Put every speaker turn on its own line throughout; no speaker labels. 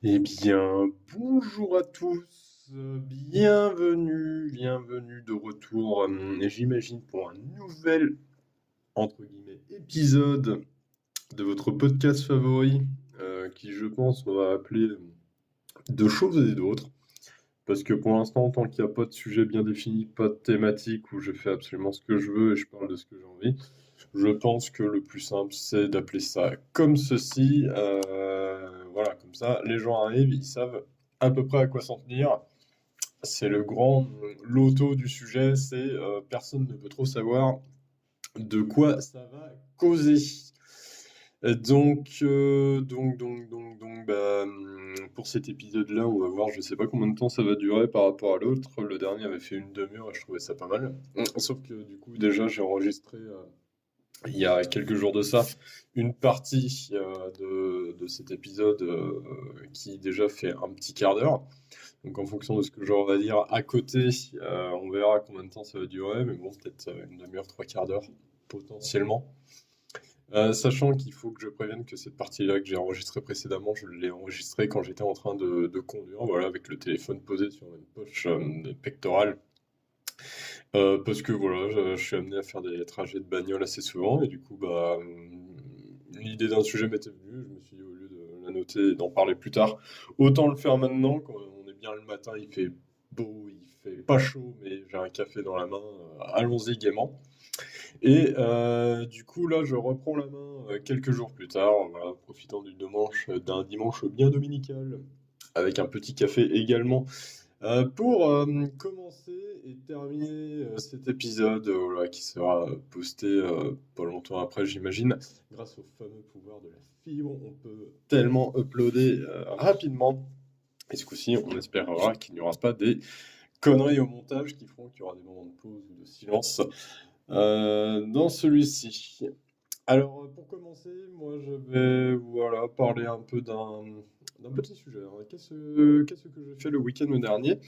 Eh bien, bonjour à tous, bienvenue de retour, j'imagine pour un nouvel, entre guillemets, épisode de votre podcast favori, qui je pense on va appeler De choses et d'autres. Parce que pour l'instant, tant qu'il n'y a pas de sujet bien défini, pas de thématique où je fais absolument ce que je veux et je parle de ce que j'ai envie, je pense que le plus simple, c'est d'appeler ça comme ceci. Voilà, comme ça, les gens arrivent, ils savent à peu près à quoi s'en tenir. C'est le grand loto du sujet, c'est personne ne peut trop savoir de quoi ça va causer. Pour cet épisode-là, on va voir, je sais pas combien de temps ça va durer par rapport à l'autre. Le dernier avait fait une demi-heure et je trouvais ça pas mal. Sauf que du coup, déjà, j'ai enregistré il y a quelques jours de ça une partie de cet épisode qui déjà fait un petit quart d'heure. Donc en fonction de ce que j'aurai à dire à côté, on verra combien de temps ça va durer, mais bon, peut-être une demi-heure, trois quarts d'heure potentiellement. Sachant qu'il faut que je prévienne que cette partie-là que j'ai enregistrée précédemment, je l'ai enregistrée quand j'étais en train de conduire, voilà, avec le téléphone posé sur une poche pectorale. Parce que voilà, je suis amené à faire des trajets de bagnole assez souvent, et du coup, l'idée d'un sujet m'était venue. Je me suis dit, au lieu de la noter et d'en parler plus tard, autant le faire maintenant, quand on est bien le matin, il fait beau, il fait pas chaud, mais j'ai un café dans la main, allons-y gaiement. Et du coup, là, je reprends la main quelques jours plus tard, voilà, profitant d'un dimanche bien dominical, avec un petit café également, pour commencer et terminer cet épisode, voilà, qui sera posté pas longtemps après, j'imagine. Grâce au fameux pouvoir de la fibre, on peut tellement uploader rapidement. Et ce coup-ci, on espérera qu'il n'y aura pas des conneries au montage qui feront qu'il y aura des moments de pause ou de silence dans celui-ci. Alors, pour commencer, moi, je vais voilà, parler un peu d'un petit sujet, hein. Qu'est-ce que j'ai fait le week-end dernier?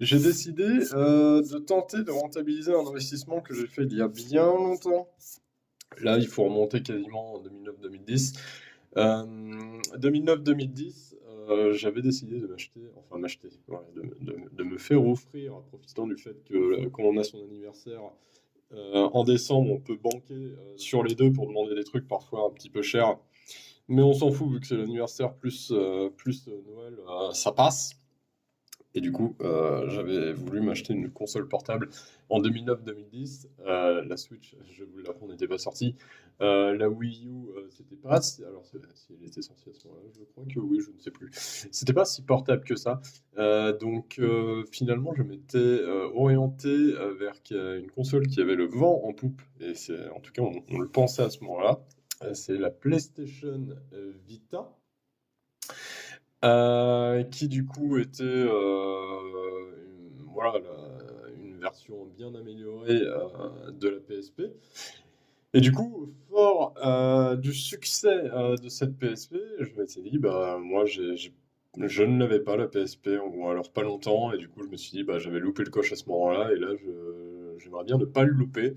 J'ai décidé de tenter de rentabiliser un investissement que j'ai fait il y a bien longtemps. Là, il faut remonter quasiment en 2009-2010. 2009-2010, j'avais décidé de m'acheter, voilà, de me faire offrir, profitant du fait que quand on a son anniversaire, en décembre, on peut banquer sur les deux pour demander des trucs parfois un petit peu chers. Mais on s'en fout vu que c'est l'anniversaire plus Noël, ça passe. Et du coup, j'avais voulu m'acheter une console portable en 2009-2010. La Switch, je vous l'apprends, n'était pas sortie. La Wii U, c'était pas. Alors, si elle était sortie à ce moment-là, je crois que oui, je ne sais plus. C'était pas si portable que ça. Finalement, je m'étais orienté vers une console qui avait le vent en poupe. Et c'est, en tout cas, on le pensait à ce moment-là. C'est la PlayStation Vita. Qui du coup était voilà, une version bien améliorée de la PSP. Et du coup, fort du succès de cette PSP, je m'étais dit, bah moi je ne l'avais pas la PSP, ou alors pas longtemps, et du coup je me suis dit, bah j'avais loupé le coche à ce moment-là, et là j'aimerais bien ne pas le louper.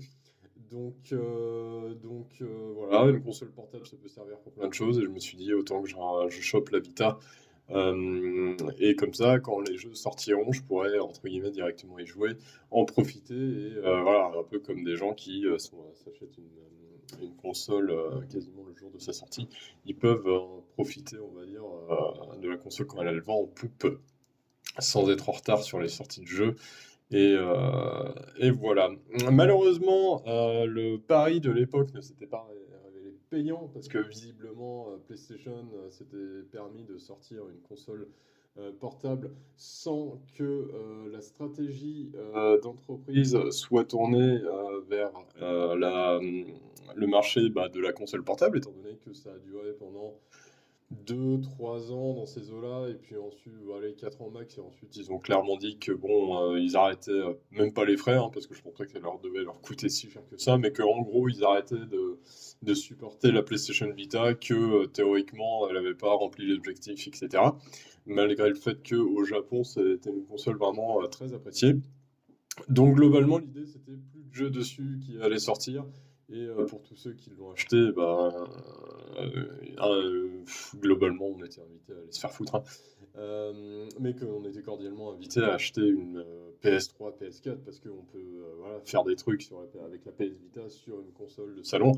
Voilà, une console portable ça peut servir pour plein de choses, et je me suis dit, autant que je chope la Vita. Et comme ça, quand les jeux sortiront, je pourrais, entre guillemets, directement y jouer, en profiter, et voilà, un peu comme des gens qui s'achètent une console quasiment le jour de sa sortie, ils peuvent profiter, on va dire, de la console quand elle vend en poupe, sans être en retard sur les sorties de jeux. Et voilà. Malheureusement, le pari de l'époque ne s'était pas révélé payant parce que visiblement PlayStation s'était permis de sortir une console portable sans que la stratégie d'entreprise soit tournée vers le marché de la console portable, étant donné que ça a duré pendant 2 3 ans dans ces eaux-là, et puis ensuite, allez, 4 ans max, et ensuite ils ont clairement dit que bon, ils arrêtaient, même pas les frais, hein, parce que je pensais que ça devait leur coûter si cher que ça, mais qu'en gros ils arrêtaient de supporter la PlayStation Vita, que théoriquement elle n'avait pas rempli l'objectif, etc. Malgré le fait qu'au Japon c'était une console vraiment très appréciée. Donc globalement, l'idée c'était plus de jeux dessus qui allaient sortir Et pour tous ceux qui l'ont acheté, globalement, on était invités à aller se faire foutre, hein. Mais qu'on était cordialement invités à acheter une PS3, PS4, parce qu'on peut voilà, faire des trucs avec la PS Vita sur une console de salon.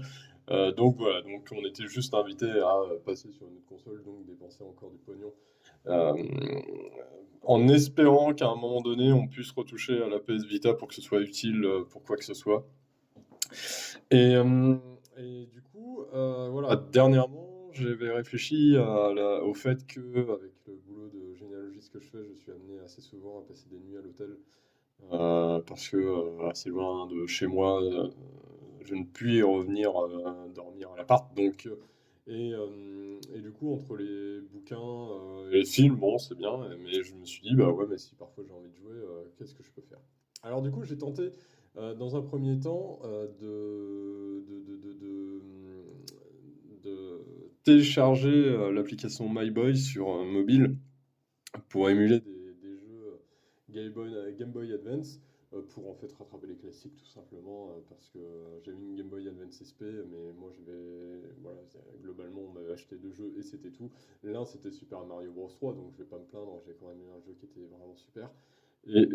Donc voilà, donc on était juste invités à passer sur une autre console, donc dépenser encore du pognon. Euh, En espérant qu'à un moment donné, on puisse retoucher à la PS Vita pour que ce soit utile pour quoi que ce soit. Et, euh, et du coup, voilà, dernièrement, j'avais réfléchi au fait que, avec le boulot de généalogiste que je fais, je suis amené assez souvent à passer des nuits à l'hôtel parce que assez loin de chez moi, je ne puis y revenir dormir à l'appart. Donc, et du coup, entre les bouquins et les films, bon, c'est bien, mais je me suis dit, bah ouais, mais si parfois j'ai envie de jouer, qu'est-ce que je peux faire? Alors, du coup, j'ai tenté dans un premier temps de télécharger l'application MyBoy sur mobile pour émuler des jeux Game Boy Advance pour en fait rattraper les classiques tout simplement parce que j'ai mis une Game Boy Advance SP mais moi voilà, globalement on m'avait acheté deux jeux et c'était tout. L'un c'était Super Mario Bros 3 donc je vais pas me plaindre, j'ai quand même eu un jeu qui était vraiment super et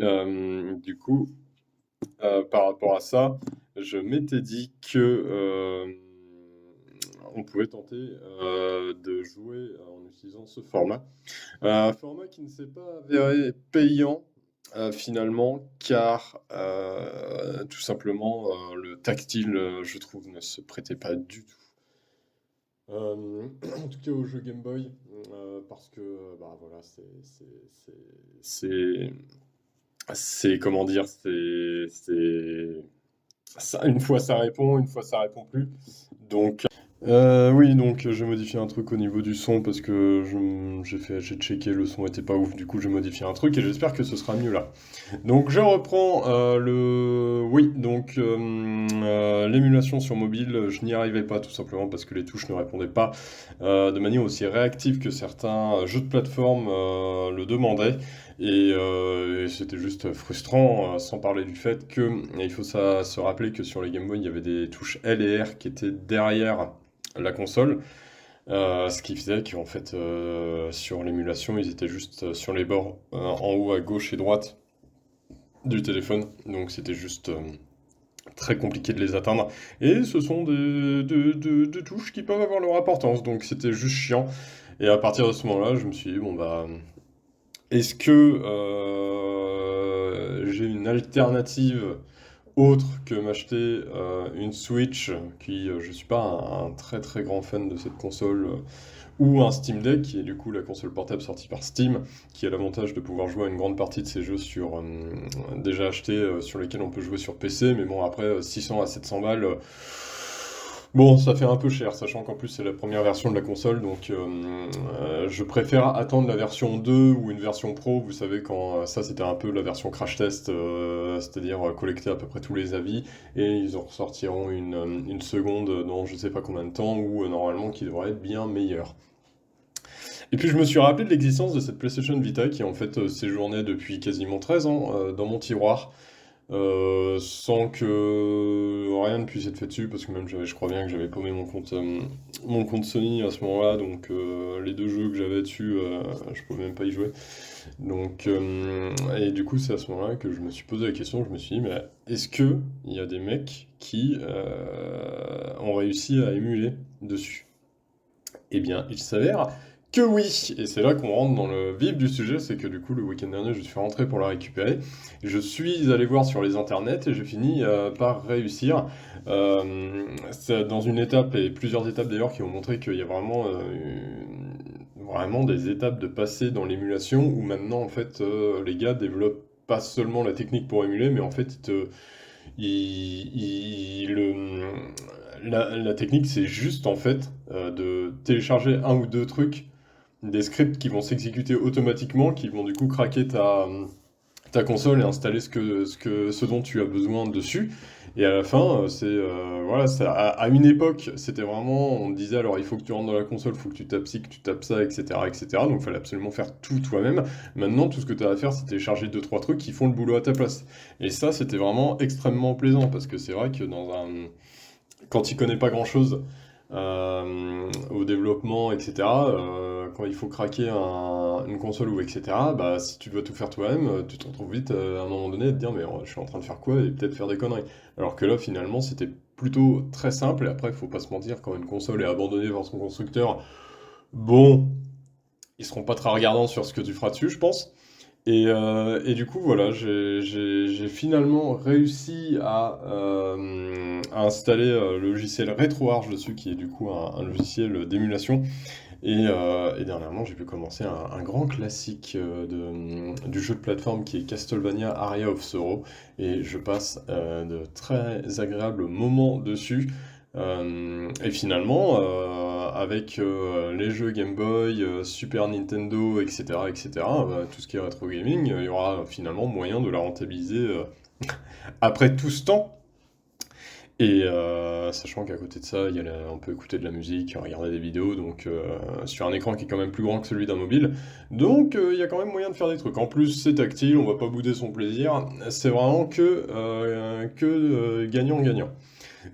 du coup par rapport à ça je m'étais dit que on pouvait tenter de jouer en utilisant ce format. Un format qui ne s'est pas avéré payant finalement, car tout simplement le tactile, je trouve, ne se prêtait pas du tout. En tout cas au jeu Game Boy, parce que bah voilà, c'est, comment dire, une fois ça répond, une fois ça répond plus. Donc oui, donc j'ai modifié un truc au niveau du son parce que j'ai checké, le son était pas ouf, du coup j'ai modifié un truc et j'espère que ce sera mieux là. Donc je reprends oui, donc l'émulation sur mobile, je n'y arrivais pas tout simplement parce que les touches ne répondaient pas de manière aussi réactive que certains jeux de plateforme le demandaient. Et c'était juste frustrant, sans parler du fait que il faut se rappeler que sur les Game Boy, il y avait des touches L et R qui étaient derrière la console, ce qui faisait qu'en fait, sur l'émulation, ils étaient juste sur les bords, en haut à gauche et droite du téléphone, donc c'était juste très compliqué de les atteindre. Et ce sont des touches qui peuvent avoir leur importance, donc c'était juste chiant. Et à partir de ce moment-là, je me suis dit, bon bah, est-ce que j'ai une alternative autre que m'acheter une Switch, qui je suis pas un très très grand fan de cette console, ou un Steam Deck, qui est du coup la console portable sortie par Steam, qui a l'avantage de pouvoir jouer à une grande partie de ces jeux déjà achetés, sur lesquels on peut jouer sur PC, mais bon après 600 à 700 balles, bon ça fait un peu cher, sachant qu'en plus c'est la première version de la console, donc je préfère attendre la version 2 ou une version Pro, vous savez quand ça c'était un peu la version crash test, c'est-à-dire collecter à peu près tous les avis, et ils en ressortiront une seconde dans je sais pas combien de temps, ou normalement qui devrait être bien meilleure. Et puis je me suis rappelé de l'existence de cette PlayStation Vita qui en fait séjournait depuis quasiment 13 ans dans mon tiroir, sans que rien ne puisse être fait dessus, parce que même je crois bien que j'avais paumé mon compte Sony à ce moment-là, donc les deux jeux que j'avais dessus, je pouvais même pas y jouer. Donc, et du coup c'est à ce moment-là que je me suis posé la question, je me suis dit, mais est-ce que il y a des mecs qui ont réussi à émuler dessus? Eh bien, il s'avère que oui! Et c'est là qu'on rentre dans le vif du sujet, c'est que du coup, le week-end dernier, je suis rentré pour la récupérer. Je suis allé voir sur les internets et j'ai fini par réussir. C'est dans une étape, et plusieurs étapes d'ailleurs, qui ont montré qu'il y a vraiment des étapes de passer dans l'émulation où maintenant, en fait, les gars développent pas seulement la technique pour émuler, mais en fait, la technique, c'est juste en fait de télécharger un ou deux trucs, des scripts qui vont s'exécuter automatiquement, qui vont du coup craquer ta console et installer ce dont tu as besoin dessus. Et à la fin, voilà, à une époque, c'était vraiment, on me disait alors il faut que tu rentres dans la console, il faut que tu tapes ci, que tu tapes ça, etc., etc. Donc il fallait absolument faire tout toi-même. Maintenant, tout ce que tu as à faire, c'est télécharger deux trois trucs qui font le boulot à ta place. Et ça, c'était vraiment extrêmement plaisant parce que c'est vrai que quand il connaît pas grand-chose au développement, etc., quand il faut craquer une console ou etc., bah, si tu dois tout faire toi-même, tu te retrouves vite à un moment donné à te dire, mais je suis en train de faire quoi et peut-être faire des conneries. Alors que là, finalement, c'était plutôt très simple. Et après, il faut pas se mentir, quand une console est abandonnée par son constructeur, bon, ils seront pas très regardants sur ce que tu feras dessus, je pense. Et du coup, voilà, j'ai finalement réussi à installer le logiciel RetroArch dessus, qui est du coup un logiciel d'émulation. Et dernièrement, j'ai pu commencer un grand classique du jeu de plateforme qui est Castlevania Aria of Sorrow. Et je passe de très agréables moments dessus. Et finalement, avec les jeux Game Boy, Super Nintendo, etc., etc., bah, tout ce qui est rétro gaming, il y aura finalement moyen de la rentabiliser après tout ce temps. Et sachant qu'à côté de ça, on peut écouter de la musique, regarder des vidéos, donc sur un écran qui est quand même plus grand que celui d'un mobile. Donc il y a quand même moyen de faire des trucs. En plus, c'est tactile, on va pas bouder son plaisir. C'est vraiment que gagnant-gagnant.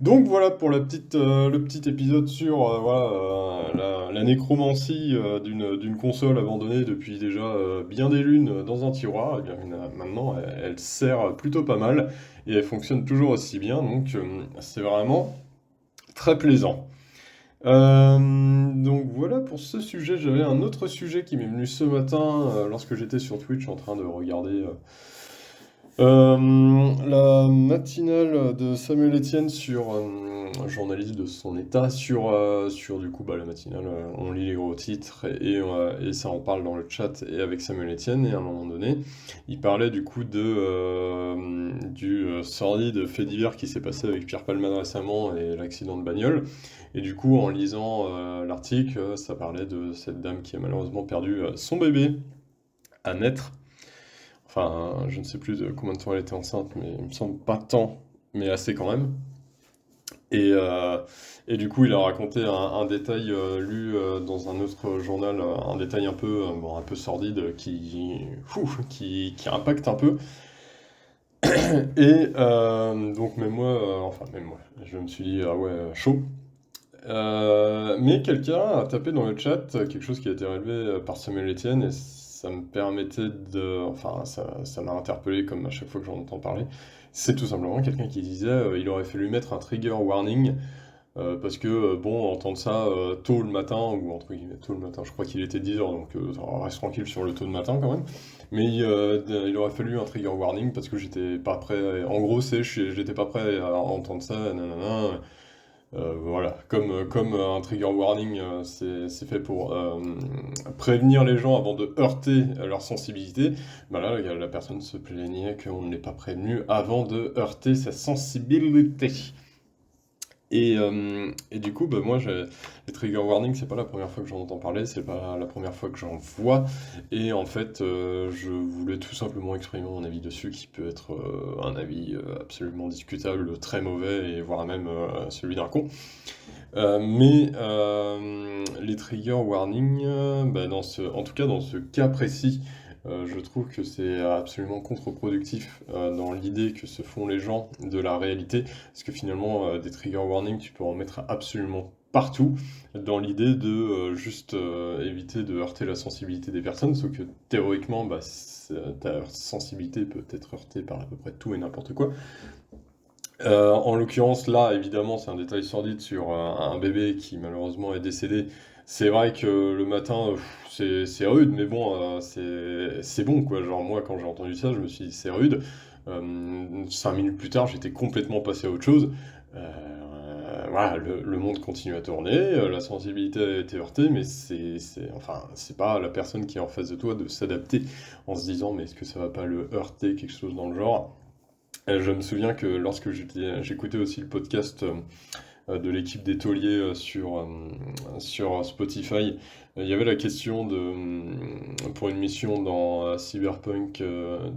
Donc voilà pour le petit épisode sur voilà, la nécromancie d'une console abandonnée depuis déjà bien des lunes dans un tiroir. Et bien maintenant, elle sert plutôt pas mal et elle fonctionne toujours aussi bien. Donc c'est vraiment très plaisant. Donc voilà pour ce sujet. J'avais un autre sujet qui m'est venu ce matin lorsque j'étais sur Twitch en train de regarder la matinale de Samuel Etienne sur journaliste de son état sur du coup bah, la matinale on lit les gros titres et ça en parle dans le chat et avec Samuel Etienne et à un moment donné il parlait du coup du sordide fait divers qui s'est passé avec Pierre Palmade récemment et l'accident de bagnole et du coup en lisant l'article ça parlait de cette dame qui a malheureusement perdu son bébé à naître. Enfin, je ne sais plus de combien de temps elle était enceinte, mais il me semble pas tant, mais assez quand même. Et, euh, et du coup, il a raconté un détail lu dans un autre journal, un détail bon, un peu sordide qui impacte un peu. Et donc même moi, enfin même moi, je me suis dit, ah ouais, chaud. Mais quelqu'un a tapé dans le chat quelque chose qui a été relevé par Samuel Etienne et ça me permettait enfin ça m'a interpellé comme à chaque fois que j'en entends parler. C'est tout simplement quelqu'un qui disait il aurait fallu mettre un trigger warning parce que bon entendre ça tôt le matin ou entre guillemets tôt le matin, je crois qu'il était 10 heures donc on reste tranquille sur le tôt de matin quand même. Mais il aurait fallu un trigger warning parce que j'étais pas prêt. En gros j'étais pas prêt à entendre ça. Nanana. Voilà, comme un trigger warning, c'est fait pour prévenir les gens avant de heurter leur sensibilité. Bah là, la personne se plaignait qu'on ne l'ait pas prévenu avant de heurter sa sensibilité. Et du coup, bah, moi, les trigger warnings, c'est pas la première fois que j'en entends parler, c'est pas la première fois que j'en vois. Et en fait, je voulais tout simplement exprimer mon avis dessus, qui peut être un avis absolument discutable, très mauvais, et voire même celui d'un con. Mais les trigger warnings, bah, en tout cas dans ce cas précis, je trouve que c'est absolument contre-productif dans l'idée que se font les gens de la réalité, parce que finalement, des trigger warnings, tu peux en mettre absolument partout, dans l'idée de juste éviter de heurter la sensibilité des personnes, sauf que théoriquement, bah, ta sensibilité peut être heurtée par à peu près tout et n'importe quoi. En l'occurrence, là, évidemment, c'est un détail sordide sur un bébé qui malheureusement est décédé. C'est vrai que le matin, c'est rude, mais bon, c'est bon, quoi. Genre, moi, quand j'ai entendu ça, je me suis dit, c'est rude. 5 minutes plus tard, j'étais complètement passé à autre chose. Voilà, le monde continue à tourner, la sensibilité a été heurtée, mais enfin, c'est pas à la personne qui est en face de toi de s'adapter en se disant, mais est-ce que ça va pas le heurter, quelque chose dans le genre. Je me souviens que lorsque j'écoutais aussi le podcast de l'équipe des tauliers sur Spotify, il y avait la question pour une mission dans Cyberpunk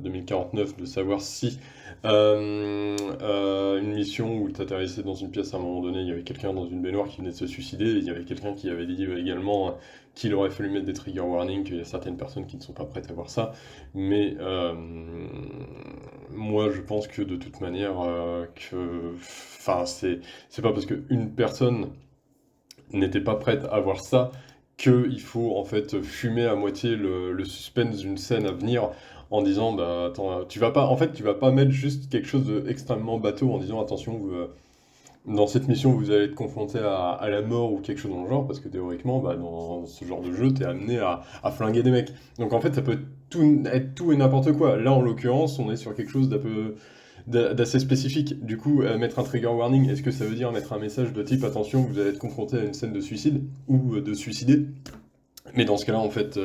2049 de savoir si une mission où tu atterrissais dans une pièce à un moment donné, il y avait quelqu'un dans une baignoire qui venait de se suicider, et il y avait quelqu'un qui avait dit également qu'il aurait fallu mettre des trigger warnings, qu'il y a certaines personnes qui ne sont pas prêtes à voir ça, mais moi, je pense que de toute manière, enfin, c'est pas parce qu'une personne n'était pas prête à voir ça qu'il faut en fait fumer à moitié le suspense d'une scène à venir en disant bah attends, tu vas pas, en fait, tu vas pas mettre juste quelque chose d'extrêmement bateau en disant attention, dans cette mission, vous allez être confronté à la mort ou quelque chose dans le genre, parce que théoriquement, bah, dans ce genre de jeu, t'es amené à flinguer des mecs. Donc en fait, ça peut être tout et n'importe quoi. Là, en l'occurrence, on est sur quelque chose d'assez spécifique. Du coup, mettre un trigger warning, est-ce que ça veut dire mettre un message de type attention, vous allez être confronté à une scène de suicide ou de suicider? Mais dans ce cas-là, en fait,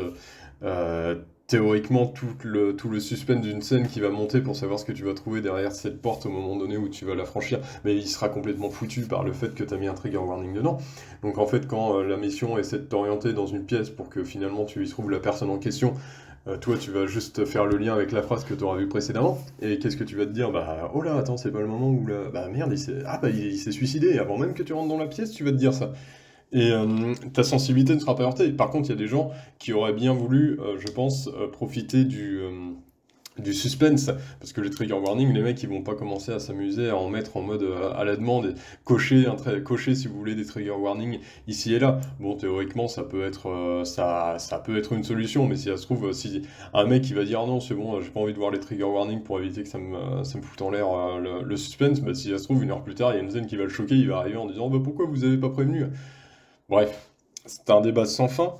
euh, théoriquement, tout le suspense d'une scène qui va monter pour savoir ce que tu vas trouver derrière cette porte au moment donné où tu vas la franchir, mais il sera complètement foutu par le fait que tu as mis un trigger warning dedans. Donc en fait, quand la mission essaie de t'orienter dans une pièce pour que finalement tu y trouves la personne en question, toi tu vas juste faire le lien avec la phrase que tu auras vue précédemment, et qu'est-ce que tu vas te dire? Bah oh là, attends, c'est pas le moment où là... Bah merde, il s'est suicidé, avant même que tu rentres dans la pièce, tu vas te dire ça. Et ta sensibilité ne sera pas heurtée. Par contre, il y a des gens qui auraient bien voulu, je pense, profiter du suspense. Parce que les trigger warnings, les mecs, ils vont pas commencer à s'amuser à en mettre en mode à la demande et cocher si vous voulez des trigger warnings ici et là. Bon, théoriquement, ça peut être une solution, mais si ça se trouve, si un mec qui va dire ah non, c'est bon, j'ai pas envie de voir les trigger warnings pour éviter que ça me foute en l'air le suspense, bah si ça se trouve, une heure plus tard, il y a une scène qui va le choquer, il va arriver en disant bah pourquoi vous avez pas prévenu? Bref, c'est un débat sans fin,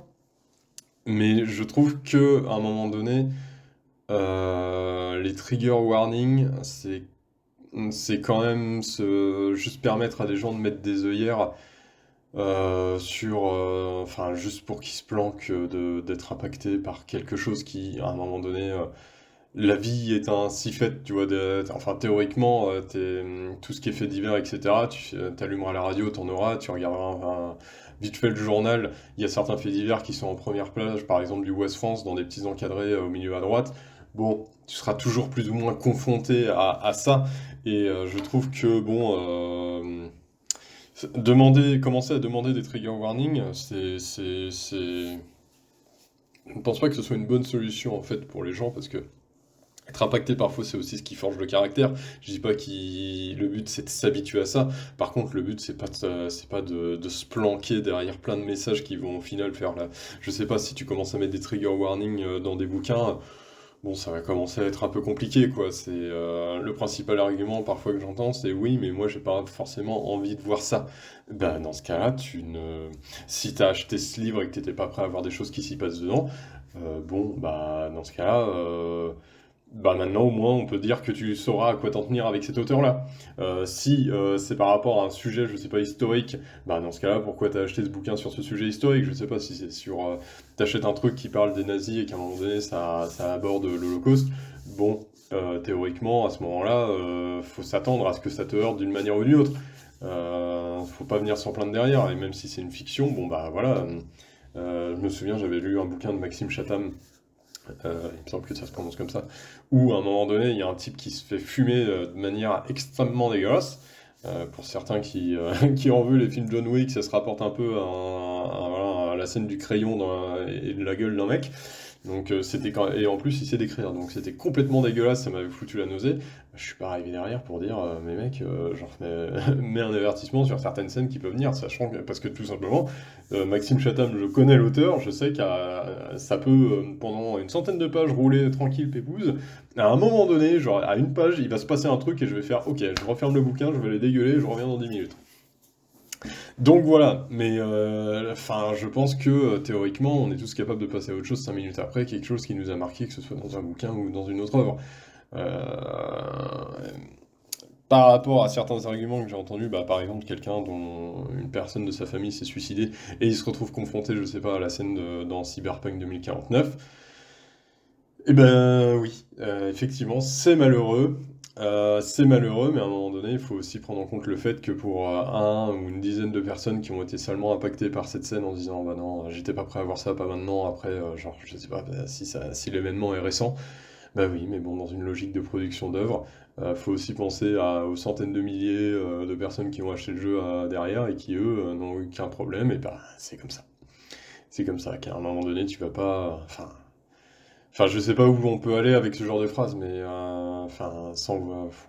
mais je trouve que à un moment donné, les trigger warnings, c'est quand même juste permettre à des gens de mettre des œillères enfin, juste pour qu'ils se planquent d'être impactés par quelque chose qui, à un moment donné, la vie est ainsi faite, tu vois, enfin théoriquement, tout ce qui est fait divers, etc., tu allumeras la radio, t'en auras, tu regarderas vite fait le journal, il y a certains faits divers qui sont en première plage, par exemple du Ouest France, dans des petits encadrés au milieu à droite. Bon, tu seras toujours plus ou moins confronté à ça, et je trouve que, bon, commencer à demander des trigger warnings, je ne pense pas que ce soit une bonne solution, en fait, pour les gens, parce que être impacté parfois c'est aussi ce qui forge le caractère. Je dis pas que le but c'est de s'habituer à ça. Par contre le but c'est pas de se planquer derrière plein de messages qui vont au final faire la... Je sais pas si tu commences à mettre des trigger warnings dans des bouquins, bon ça va commencer à être un peu compliqué quoi. C'est le principal argument parfois que j'entends c'est oui mais moi j'ai pas forcément envie de voir ça. Bah dans ce cas-là si t'as acheté ce livre et que t'étais pas prêt à voir des choses qui s'y passent dedans, bon bah dans ce cas-là... bah maintenant au moins on peut dire que tu sauras à quoi t'en tenir avec cet auteur-là. Si c'est par rapport à un sujet, je sais pas, historique, bah dans ce cas-là, pourquoi t'as acheté ce bouquin sur ce sujet historique? Je sais pas si c'est sur... t'achètes un truc qui parle des nazis et qu'à un moment donné ça aborde l'Holocauste. Bon, théoriquement, à ce moment-là, faut s'attendre à ce que ça te heurte d'une manière ou d'une autre. Faut pas venir s'en plaindre derrière, et même si c'est une fiction, bon bah voilà. Je me souviens, j'avais lu un bouquin de Maxime Chatham il me semble que ça se prononce comme ça, où à un moment donné, il y a un type qui se fait fumer de manière extrêmement dégueulasse. Pour certains qui ont vu les films John Wick, ça se rapporte un peu voilà, à la scène du crayon et de la gueule d'un mec. Donc et en plus il sait décrire, donc c'était complètement dégueulasse, ça m'avait foutu la nausée. Je suis pas arrivé derrière pour dire mais mec, genre mets un avertissement sur certaines scènes qui peuvent venir, sachant que parce que tout simplement Maxime Chatham, je connais l'auteur, je sais que ça peut pendant une centaine de pages rouler tranquille pépouze. À un moment donné, genre à une page, il va se passer un truc et je vais faire ok, je referme le bouquin, je vais les dégueuler, je reviens dans 10 minutes. Donc voilà, mais enfin, je pense que théoriquement, on est tous capables de passer à autre chose 5 minutes après, quelque chose qui nous a marqué, que ce soit dans un bouquin ou dans une autre œuvre. Euh, Par rapport à certains arguments que j'ai entendus, bah, par exemple, quelqu'un dont une personne de sa famille s'est suicidée et il se retrouve confronté, je sais pas, à la scène dans Cyberpunk 2049. Eh ben oui, effectivement, c'est malheureux, mais à un moment donné, il faut aussi prendre en compte le fait que pour un ou une dizaine de personnes qui ont été salement impactées par cette scène en se disant bah non, j'étais pas prêt à voir ça, pas maintenant, après, genre, je sais pas, bah, si l'événement est récent, bah oui, mais bon, dans une logique de production d'œuvre, faut aussi penser aux centaines de milliers de personnes qui ont acheté le jeu derrière et qui, eux, n'ont eu qu'un problème, et bah c'est comme ça. C'est comme ça, qu'à un moment donné, tu vas pas. Enfin. Enfin, je sais pas où on peut aller avec ce genre de phrase, mais enfin, sans,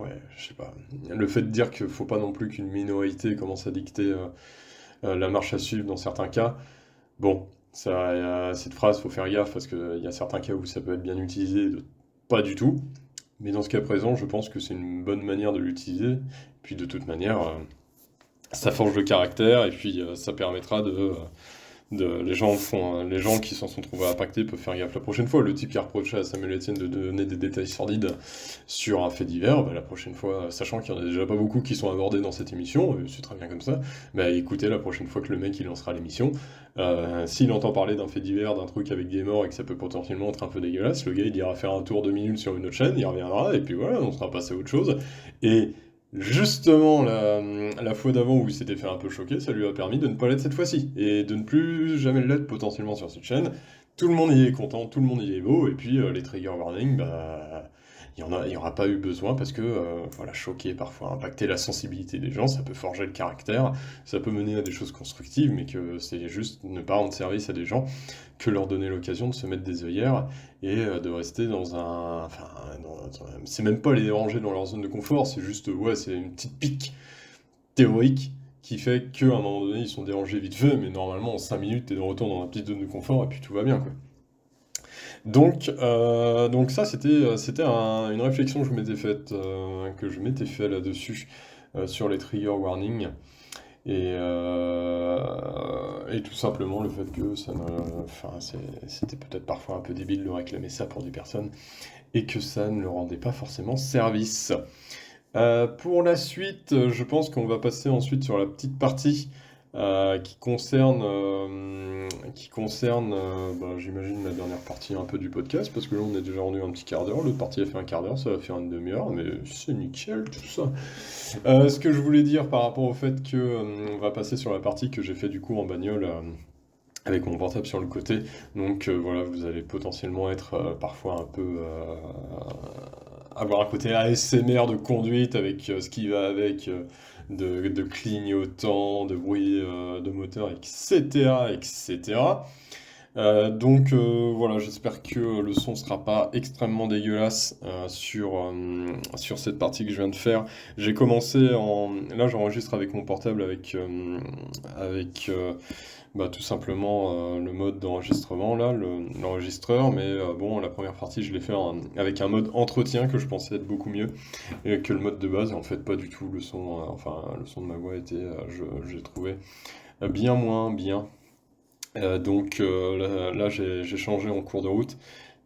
ouais, je sais pas. Le fait de dire qu'il faut pas non plus qu'une minorité commence à dicter la marche à suivre dans certains cas, bon, ça, cette phrase, faut faire gaffe parce qu'il y a certains cas où ça peut être bien utilisé, pas du tout. Mais dans ce cas présent, je pense que c'est une bonne manière de l'utiliser. Puis de toute manière, ça forge le caractère et puis ça permettra les gens qui s'en sont trouvés impactés peuvent faire gaffe la prochaine fois. Le type qui a reproché à Samuel Etienne de donner des détails sordides sur un fait divers, bah, la prochaine fois, sachant qu'il n'y en a déjà pas beaucoup qui sont abordés dans cette émission, c'est très bien comme ça, bah écoutez, la prochaine fois que le mec il lancera l'émission, s'il entend parler d'un fait divers, d'un truc avec des morts et que ça peut potentiellement être un peu dégueulasse, le gars il ira faire un tour de minutes sur une autre chaîne, il reviendra et puis voilà, on sera passé à autre chose. Et justement, la fois d'avant où il s'était fait un peu choquer, ça lui a permis de ne pas l'être cette fois-ci, et de ne plus jamais l'être potentiellement sur cette chaîne. Tout le monde y est content, tout le monde y est beau, et puis les trigger warnings, bah, il y aura pas eu besoin parce que, voilà, choquer, parfois impacter la sensibilité des gens, ça peut forger le caractère, ça peut mener à des choses constructives, mais que c'est juste ne pas rendre service à des gens que leur donner l'occasion de se mettre des œillères et de rester dans un... Enfin, c'est même pas les déranger dans leur zone de confort, c'est juste, ouais, c'est une petite pique théorique qui fait qu'à un moment donné, ils sont dérangés vite fait, mais normalement, en 5 minutes, t'es de retour dans la petite zone de confort et puis tout va bien, quoi. Donc ça, c'était une réflexion que je m'étais faite, que je m'étais fait là-dessus, sur les trigger warnings. Et tout simplement le fait que ça ne, enfin, c'était peut-être parfois un peu débile de réclamer ça pour des personnes et que ça ne leur rendait pas forcément service. Pour la suite, je pense qu'on va passer ensuite sur la petite partie qui concerne, j'imagine, la dernière partie un peu du podcast, parce que là on est déjà rendu un petit quart d'heure, l'autre partie a fait un quart d'heure, ça va faire une demi-heure, mais c'est nickel tout ça. Ce que je voulais dire par rapport au fait que on va passer sur la partie que j'ai fait du coup en bagnole avec mon portable sur le côté. Donc voilà, vous allez potentiellement être parfois un peu avoir un côté ASMR de conduite avec ce qui va avec de clignotant, de bruit de moteur, etc., etc. Voilà, j'espère que le son sera pas extrêmement dégueulasse sur cette partie que je viens de faire. J'ai commencé en... Là, j'enregistre avec mon portable avec bah, tout simplement le mode d'enregistrement, là, l'enregistreur. Mais bon, la première partie, je l'ai fait avec un mode entretien que je pensais être beaucoup mieux que le mode de base. Et en fait, pas du tout. Le son, le son de ma voix était, j'ai trouvé, bien moins bien. Là, j'ai changé en cours de route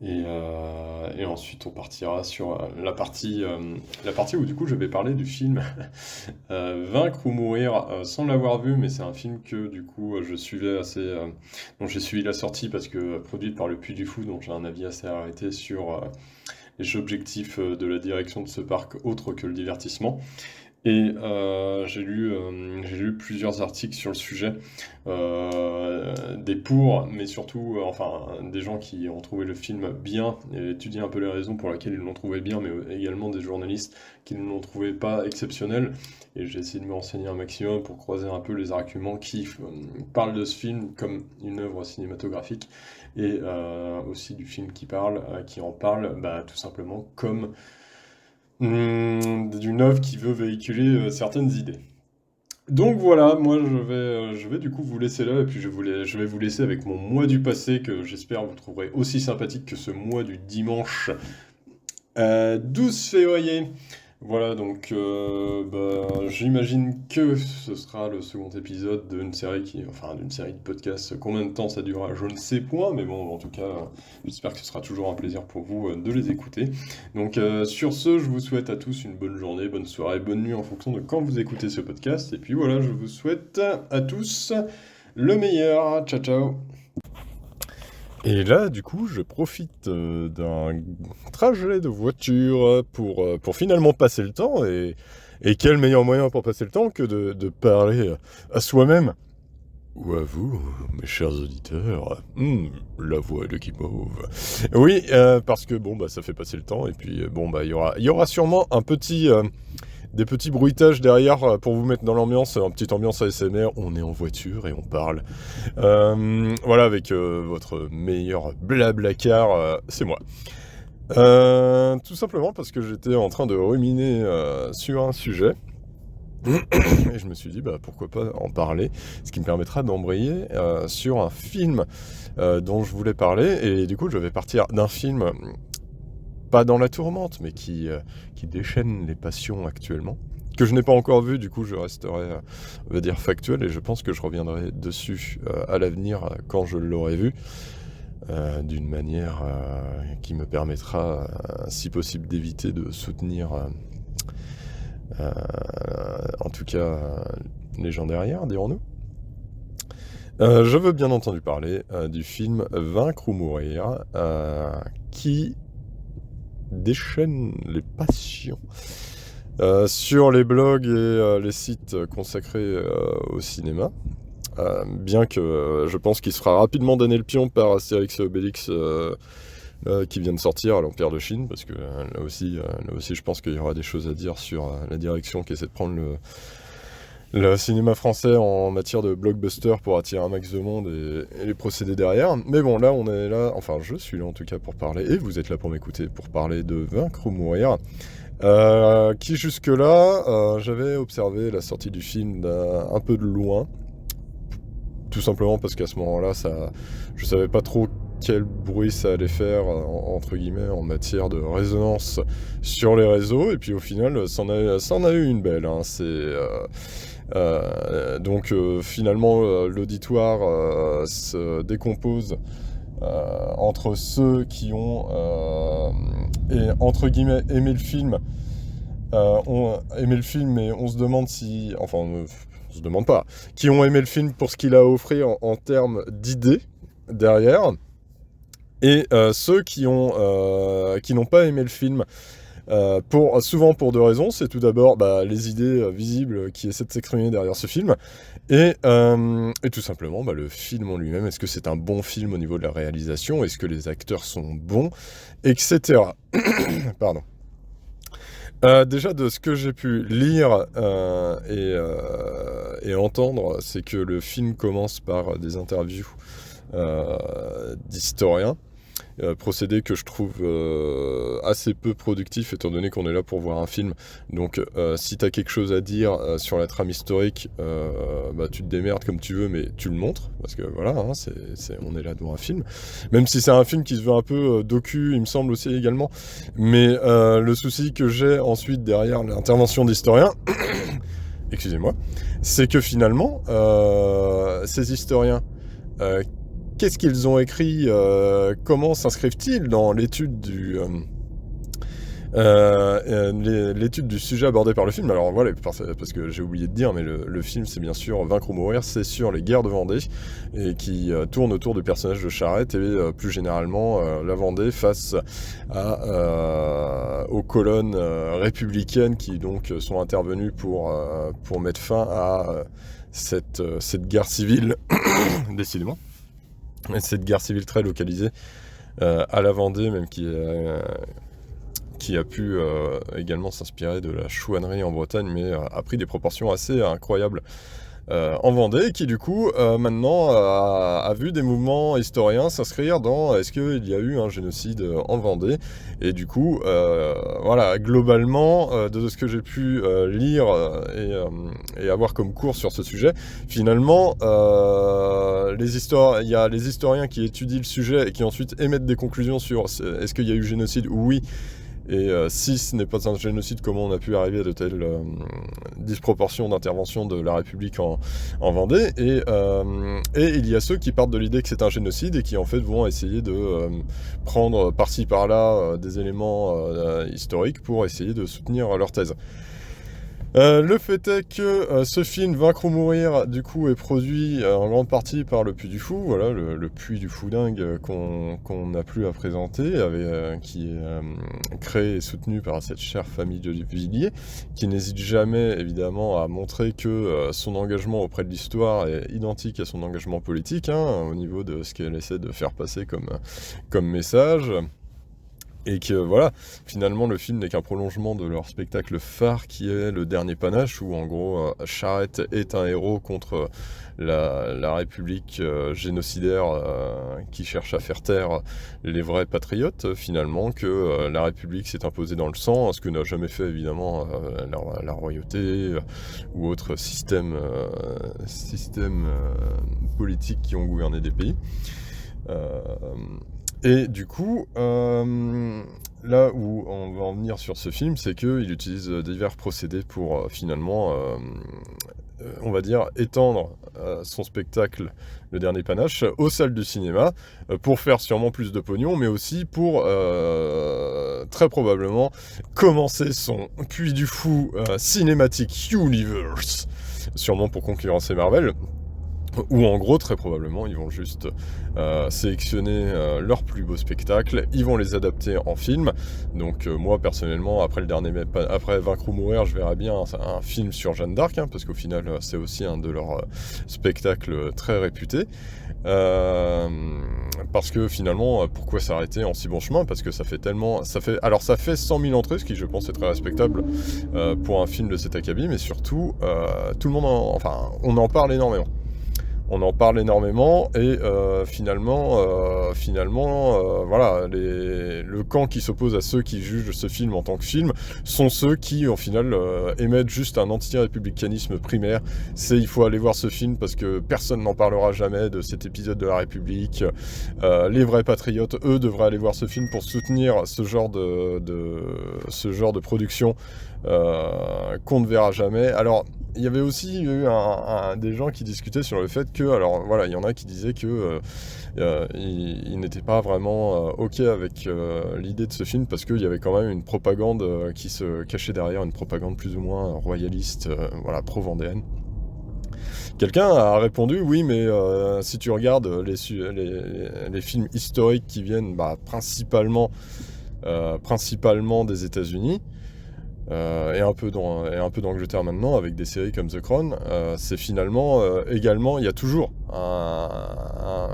et ensuite on partira sur la partie où du coup je vais parler du film Vaincre ou mourir sans l'avoir vu, mais c'est un film que du coup je suivais assez, dont j'ai suivi la sortie parce que produite par le Puy du Fou, donc j'ai un avis assez arrêté sur les objectifs de la direction de ce parc autre que le divertissement. Et j'ai lu plusieurs articles sur le sujet, des pour, mais surtout, des gens qui ont trouvé le film bien et étudié un peu les raisons pour lesquelles ils l'ont trouvé bien, mais également des journalistes qui ne l'ont trouvé pas exceptionnel. Et j'ai essayé de me renseigner un maximum pour croiser un peu les arguments qui parlent de ce film comme une œuvre cinématographique et aussi du film qui en parle, bah, tout simplement comme d'une œuvre qui veut véhiculer certaines idées. Donc voilà, moi je vais du coup vous laisser là et puis je vais vous laisser avec mon mois du passé que j'espère vous trouverez aussi sympathique que ce mois du dimanche 12 février. Voilà, donc j'imagine que ce sera le second épisode d'une série d'une série de podcasts. Combien de temps ça durera, je ne sais point, mais bon, en tout cas, j'espère que ce sera toujours un plaisir pour vous de les écouter. Donc sur ce, je vous souhaite à tous une bonne journée, bonne soirée, bonne nuit en fonction de quand vous écoutez ce podcast. Et puis voilà, je vous souhaite à tous le meilleur. Ciao, ciao. Et là, du coup, je profite d'un trajet de voiture pour finalement passer le temps. Et quel meilleur moyen pour passer le temps que de parler à soi-même ou à vous, mes chers auditeurs. La voix de Guimauve. Oui, parce que bon, bah, ça fait passer le temps. Et puis, bon, bah, il y aura sûrement un petit
des petits bruitages derrière pour vous mettre dans l'ambiance, une petite ambiance ASMR. On est en voiture et on parle. Voilà, avec votre meilleur blablacar, c'est moi. Tout simplement parce que j'étais en train de ruminer sur un sujet. Et je me suis dit, bah, pourquoi pas en parler, ce qui me permettra d'embrayer sur un film dont je voulais parler. Et du coup, je vais partir d'un film, pas dans la tourmente, mais qui déchaîne les passions actuellement, que je n'ai pas encore vu. Du coup, je resterai, on va dire, factuel, et je pense que je reviendrai dessus à l'avenir quand je l'aurai vu, d'une manière qui me permettra, si possible, d'éviter de soutenir... en tout cas, les gens derrière, dirons-nous. Je veux bien entendu parler du film Vaincre ou mourir, qui déchaîne les passions sur les blogs et les sites consacrés au cinéma. Bien que je pense qu'il sera rapidement donné le pion par Astérix et Obélix qui vient de sortir à l'Empire de Chine, parce que là aussi je pense qu'il y aura des choses à dire sur la direction qu'essaie de prendre le cinéma français en matière de blockbuster pour attirer un max de monde et les procédés derrière. Mais bon, là on est là, enfin je suis là en tout cas pour parler, et vous êtes là pour m'écouter, pour parler de Vaincre ou mourir, qui jusque-là, j'avais observé la sortie du film un peu de loin, tout simplement parce qu'à ce moment-là, je savais pas trop quel bruit ça allait faire, entre guillemets, en matière de résonance sur les réseaux, et puis au final, ça en a eu une belle, hein. Donc finalement, l'auditoire se décompose entre ceux qui ont, entre guillemets, aimé le film, ont aimé le film, et on se demande si... Enfin, on se demande pas. Qui ont aimé le film pour ce qu'il a à offrir en termes d'idées derrière. Et ceux qui n'ont pas aimé le film, souvent pour deux raisons. C'est tout d'abord les idées visibles qui essaient de s'exprimer derrière ce film. Et tout simplement le film en lui-même. Est-ce que c'est un bon film au niveau de la réalisation? Est-ce que les acteurs sont bons? Etc. Pardon. Déjà, de ce que j'ai pu lire et entendre, c'est que le film commence par des interviews d'historiens, procédé que je trouve assez peu productif, étant donné qu'on est là pour voir un film. Donc si t'as quelque chose à dire sur la trame historique, tu te démerdes comme tu veux, mais tu le montres, parce que voilà, hein, on est là devant un film, même si c'est un film qui se veut un peu docu, il me semble aussi également. Mais le souci que j'ai ensuite derrière l'intervention d'historiens excusez-moi, c'est que finalement ces historiens, qu'est-ce qu'ils ont écrit, comment s'inscrivent-ils dans l'étude l'étude du sujet abordé par le film? Alors voilà, parce que j'ai oublié de dire, mais le film, c'est bien sûr Vaincre ou mourir, c'est sur les guerres de Vendée, et qui tourne autour du personnage de Charette, et plus généralement la Vendée face aux colonnes républicaines qui donc sont intervenues pour mettre fin à cette guerre civile, décidément. Et cette guerre civile très localisée à la Vendée, même qui a pu également s'inspirer de la chouannerie en Bretagne, mais a pris des proportions assez incroyables en Vendée, et qui du coup maintenant a vu des mouvements historiens s'inscrire dans est-ce qu'il y a eu un génocide en Vendée. Et du coup voilà, globalement de ce que j'ai pu lire et avoir comme cours sur ce sujet, finalement il y a les historiens qui étudient le sujet et qui ensuite émettent des conclusions sur est-ce qu'il y a eu génocide? Oui. Et si ce n'est pas un génocide, comment on a pu arriver à de telles disproportions d'intervention de la République en Vendée? Et il y a ceux qui partent de l'idée que c'est un génocide et qui en fait vont essayer de prendre par-ci par-là des éléments historiques pour essayer de soutenir leur thèse. Le fait est que ce film Vaincre ou mourir du coup est produit en grande partie par le Puy du Fou, voilà, le Puy du Fou dingue qu'on n'a plus à présenter, qui est créé et soutenu par cette chère famille de Villiers, qui n'hésite jamais évidemment à montrer que son engagement auprès de l'histoire est identique à son engagement politique, hein, au niveau de ce qu'elle essaie de faire passer comme message. Et que voilà, finalement le film n'est qu'un prolongement de leur spectacle phare qui est Le Dernier Panache, où en gros Charette est un héros contre la République génocidaire qui cherche à faire taire les vrais patriotes, finalement, que la République s'est imposée dans le sang, ce que n'a jamais fait évidemment la royauté ou autres systèmes politiques qui ont gouverné des pays. Et du coup, là où on va en venir sur ce film, c'est qu'il utilise divers procédés pour finalement, on va dire, étendre son spectacle Le Dernier Panache aux salles du cinéma pour faire sûrement plus de pognon, mais aussi pour très probablement commencer son Puy du Fou Cinematic Universe, sûrement pour concurrencer Marvel. Ou en gros, très probablement, ils vont juste sélectionner leurs plus beaux spectacles, ils vont les adapter en film. Donc moi, personnellement, après Vaincre ou Mourir, je verrais bien un film sur Jeanne d'Arc, parce qu'au final, c'est aussi un de leurs spectacles très réputés. Parce que finalement, pourquoi s'arrêter en si bon chemin? Parce que ça fait 100 000 entrées, ce qui je pense est très respectable pour un film de cet acabit, mais surtout, tout le monde on en parle énormément. On en parle énormément et finalement, voilà, le camp qui s'oppose à ceux qui jugent ce film en tant que film sont ceux qui, au final, émettent juste un anti-républicanisme primaire. C'est il faut aller voir ce film parce que personne n'en parlera jamais de cet épisode de la République. Les vrais patriotes, eux, devraient aller voir ce film pour soutenir ce genre de production qu'on ne verra jamais. Alors, il y avait aussi eu des gens qui discutaient sur le fait que, alors voilà, il y en a qui disaient que ils n'étaient pas vraiment ok avec l'idée de ce film parce qu'il y avait quand même une propagande qui se cachait derrière, une propagande plus ou moins royaliste, voilà, pro-vendéenne. Quelqu'un a répondu, oui, mais si tu regardes les films historiques qui viennent principalement des États-Unis, et un peu d'Angleterre maintenant, avec des séries comme The Crown, c'est finalement également, il y a toujours un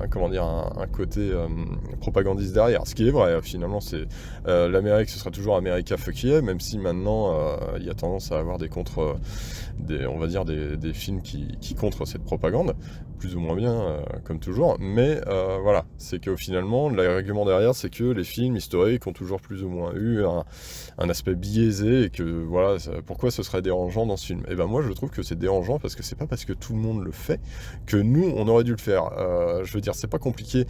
côté propagandiste derrière. Ce qui est vrai, finalement, c'est l'Amérique, ce sera toujours America fuck yeah, même si maintenant il y a tendance à avoir des films qui contre cette propagande, plus ou moins bien, comme toujours. Mais voilà, c'est que finalement, l'argument derrière, c'est que les films historiques ont toujours plus ou moins eu un aspect biaisé et que voilà, pourquoi ce serait dérangeant dans ce film? Et ben moi je trouve que c'est dérangeant parce que c'est pas parce que tout le monde le fait que nous on aurait dû le faire. Je veux dire, c'est pas compliqué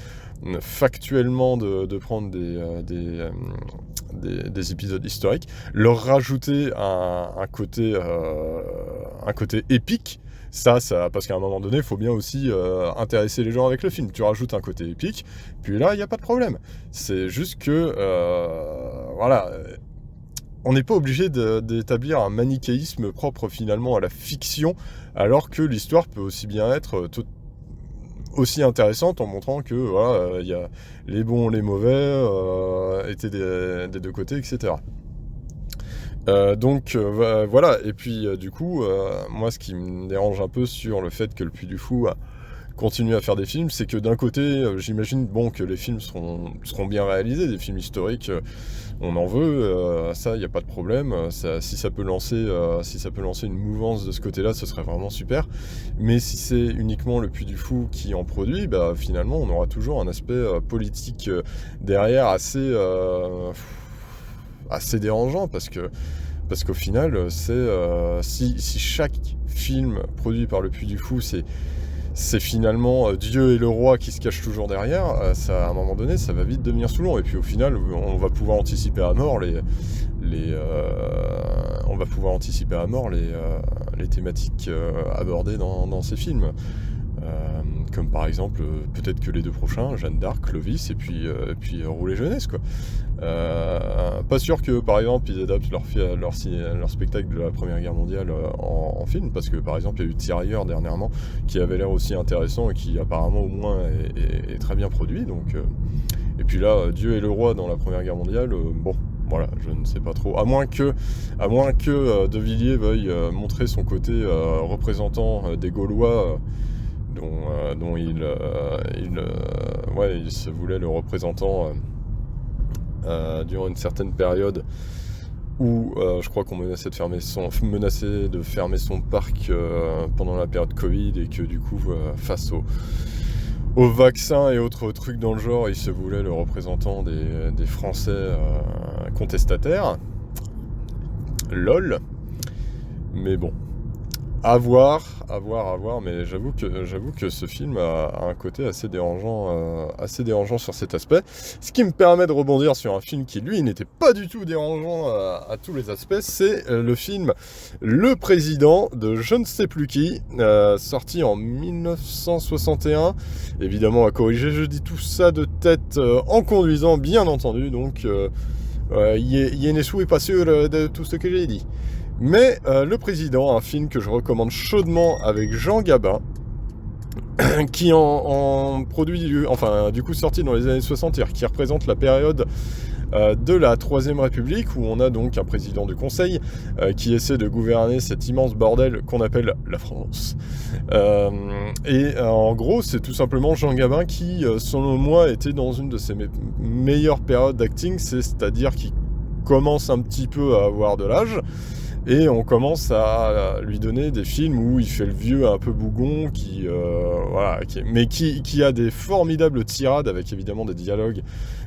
factuellement de prendre des épisodes historiques, leur rajouter un côté épique. Ça, parce qu'à un moment donné, il faut bien aussi intéresser les gens avec le film. Tu rajoutes un côté épique, puis là, il n'y a pas de problème. C'est juste que, voilà, on n'est pas obligé d'établir un manichéisme propre finalement à la fiction, alors que l'histoire peut aussi bien être aussi intéressante en montrant que voilà, y a les bons, les mauvais étaient des deux côtés, etc. Donc voilà, et puis du coup, moi ce qui me dérange un peu sur le fait que le Puy du Fou continue à faire des films, c'est que d'un côté, j'imagine que les films seront bien réalisés, des films historiques, on en veut, ça, il n'y a pas de problème, si ça peut lancer une mouvance de ce côté-là, ce serait vraiment super, mais si c'est uniquement le Puy du Fou qui en produit, finalement, on aura toujours un aspect politique derrière assez dérangeant, parce qu'au final, si chaque film produit par le Puy du Fou, c'est finalement Dieu et le roi qui se cachent toujours derrière, ça, à un moment donné, ça va vite devenir saoulant. Et puis au final, on va pouvoir anticiper à mort les thématiques abordées dans ces films. Comme par exemple, peut-être que les deux prochains, Jeanne d'Arc, Clovis, et puis Roulet Jeunesse, quoi. Pas sûr que, par exemple, ils adaptent leur spectacle de la Première Guerre mondiale en film, parce que, par exemple, il y a eu Tirailleurs dernièrement, qui avait l'air aussi intéressant et qui, apparemment, au moins, est très bien produit. Donc, et puis là, Dieu et le roi dans la Première Guerre mondiale, bon... Voilà, je ne sais pas trop. À moins que De Villiers veuille montrer son côté représentant des Gaulois, dont il se voulait le représentant durant une certaine période où je crois qu'on menaçait de fermer son parc pendant la période Covid, et que du coup, face aux vaccins et autres trucs dans le genre, il se voulait le représentant des Français contestataires. LOL. Mais bon, à voir, mais j'avoue que ce film a un côté assez dérangeant sur cet aspect. Ce qui me permet de rebondir sur un film qui, lui, n'était pas du tout dérangeant à tous les aspects, c'est le film Le Président de je ne sais plus qui, sorti en 1961. Évidemment, à corriger, je dis tout ça de tête en conduisant, bien entendu, donc Yenesu est pas sûr de tout ce que j'ai dit. Mais Le Président, un film que je recommande chaudement avec Jean Gabin, qui en produit, du coup sorti dans les années 60, et qui représente la période de la Troisième République, où on a donc un président du Conseil qui essaie de gouverner cet immense bordel qu'on appelle la France. En gros, c'est tout simplement Jean Gabin qui, selon moi, était dans une de ses meilleures périodes d'acting, c'est-à-dire qu'il commence un petit peu à avoir de l'âge, et on commence à lui donner des films où il fait le vieux un peu bougon, qui a des formidables tirades, avec évidemment des dialogues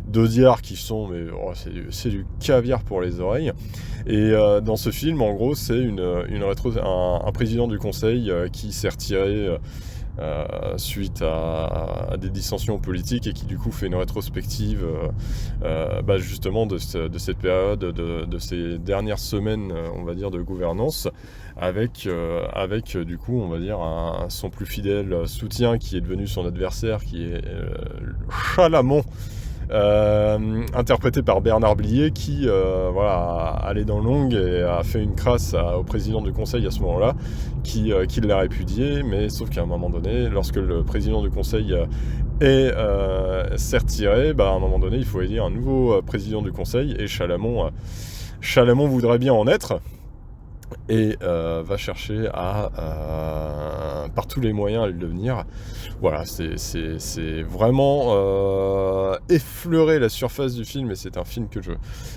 d'Audiard qui sont, mais c'est du caviar pour les oreilles. Et dans ce film, en gros, c'est un président du Conseil qui s'est retiré suite à des dissensions politiques, et qui du coup fait une rétrospective justement de cette période, de ces dernières semaines, on va dire, de gouvernance, avec du coup, on va dire, son plus fidèle soutien, qui est devenu son adversaire, qui est Chalamon, interprété par Bernard Blier, qui allait dans l'ongle et a fait une crasse au président du Conseil à ce moment-là, qui l'a répudié, mais sauf qu'à un moment donné, lorsque le président du Conseil s'est retiré, à un moment donné, il faut élire un nouveau président du Conseil, et Chalamon voudrait bien en être, et va chercher par tous les moyens à le devenir. Voilà, c'est vraiment effleurer la surface du film, et c'est un film que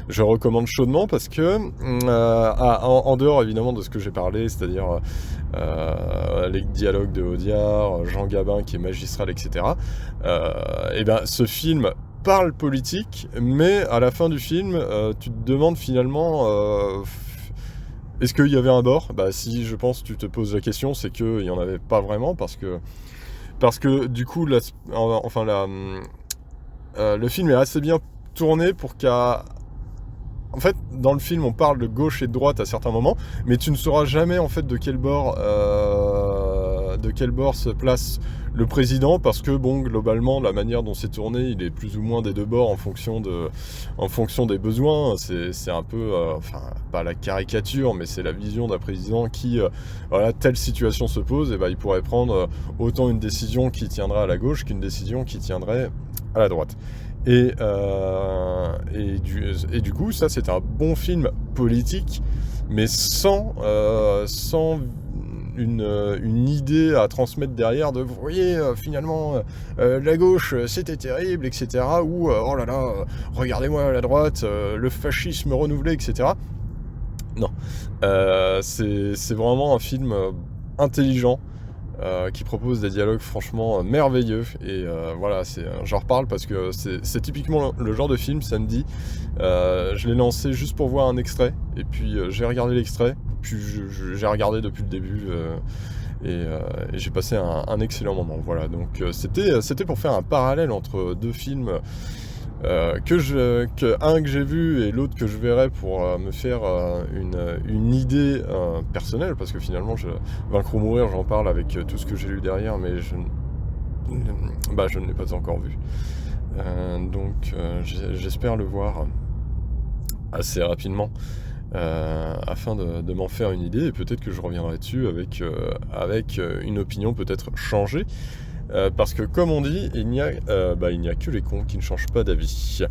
je recommande chaudement, parce que en dehors évidemment de ce que j'ai parlé, c'est-à-dire les dialogues de Audiard, Jean Gabin qui est magistral, etc., ce film parle politique, mais à la fin du film, tu te demandes finalement... est-ce qu'il y avait un bord ? Si, je pense, tu te poses la question, c'est qu'il n'y en avait pas vraiment, parce que du coup, le film est assez bien tourné pour qu'à... En fait, dans le film, on parle de gauche et de droite à certains moments, mais tu ne sauras jamais, en fait, de quel bord se place le président, parce que, bon, globalement, la manière dont c'est tourné, il est plus ou moins des deux bords en fonction des besoins. C'est un peu, pas la caricature, mais c'est la vision d'un président qui, telle situation se pose, et il pourrait prendre autant une décision qui tiendrait à la gauche qu'une décision qui tiendrait à la droite. Et du coup, ça, c'est un bon film politique, mais sans une idée à transmettre derrière de, vous voyez, finalement, la gauche, c'était terrible, etc. Ou, oh là là, regardez-moi la droite, le fascisme renouvelé, etc. Non. C'est vraiment un film intelligent, qui propose des dialogues franchement merveilleux, et j'en reparle parce que c'est typiquement le genre de film, samedi, je l'ai lancé juste pour voir un extrait, et puis j'ai regardé l'extrait, puis j'ai regardé depuis le début, et j'ai passé un excellent moment. Voilà, donc c'était pour faire un parallèle entre deux films, un que j'ai vu et l'autre que je verrai, pour me faire une idée personnelle, parce que finalement, Vaincre ou mourir, j'en parle avec tout ce que j'ai lu derrière, mais je ne l'ai pas encore vu. Donc j'espère le voir assez rapidement, afin de m'en faire une idée, et peut-être que je reviendrai dessus avec une opinion peut-être changée. Parce que, comme on dit, il n'y a que les cons qui ne changent pas d'avis.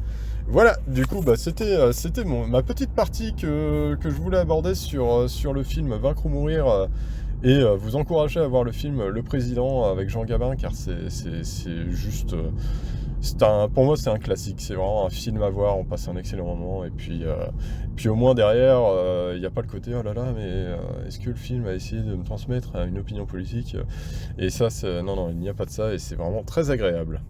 Voilà, du coup, c'était ma petite partie que je voulais aborder sur le film Vaincre ou mourir, et vous encourager à voir le film Le Président avec Jean Gabin, car c'est juste Pour moi, c'est un classique. C'est vraiment un film à voir. On passe un excellent moment. Et puis au moins derrière, il n'y a pas le côté oh là là, mais est-ce que le film a essayé de me transmettre une opinion politique? Et ça, non, non, il n'y a pas de ça. Et c'est vraiment très agréable.